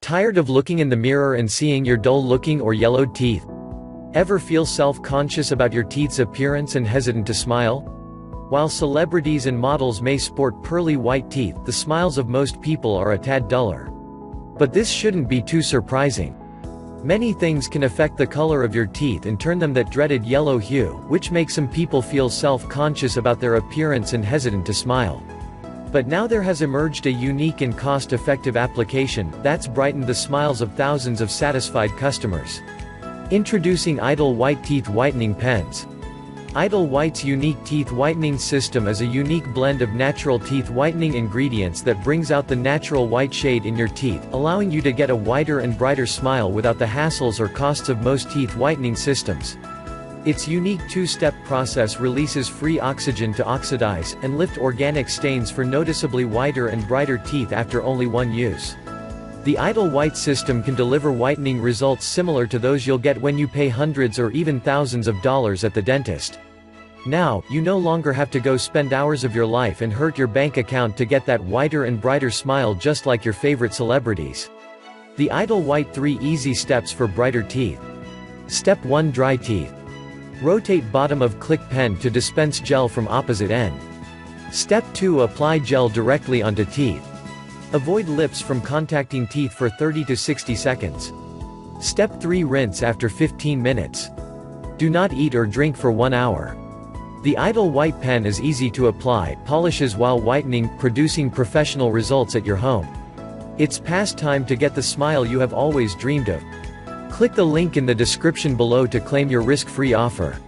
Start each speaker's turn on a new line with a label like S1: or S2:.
S1: Tired of looking in the mirror and seeing your dull-looking or yellowed teeth? Ever feel self-conscious about your teeth's appearance and hesitant to smile? While celebrities and models may sport pearly white teeth, the smiles of most people are a tad duller. But this shouldn't be too surprising. Many things can affect the color of your teeth and turn them that dreaded yellow hue, which makes some people feel self-conscious about their appearance and hesitant to smile. But now there has emerged a unique and cost-effective application that's brightened the smiles of thousands of satisfied customers. Introducing Idle White Teeth Whitening Pens. Idle White's unique teeth whitening system is a unique blend of natural teeth whitening ingredients that brings out the natural white shade in your teeth, allowing you to get a whiter and brighter smile without the hassles or costs of most teeth whitening systems. Its unique two-step process releases free oxygen to oxidize and lift organic stains for noticeably whiter and brighter teeth after only one use. The Idle White system can deliver whitening results similar to those you'll get when you pay hundreds or even thousands of dollars at the dentist. Now, you no longer have to go spend hours of your life and hurt your bank account to get that whiter and brighter smile just like your favorite celebrities. The Idle White 3 Easy Steps for Brighter Teeth. Step 1: Dry teeth. Rotate bottom of click pen to dispense gel from opposite end. Step 2: Apply gel directly onto teeth. Avoid lips from contacting teeth for 30 to 60 seconds. Step 3: Rinse after 15 minutes. Do not eat or drink for 1 hour. The Idle White pen is easy to apply, polishes while whitening, producing professional results at your home. It's past time to get the smile you have always dreamed of. Click the link in the description below to claim your risk-free offer.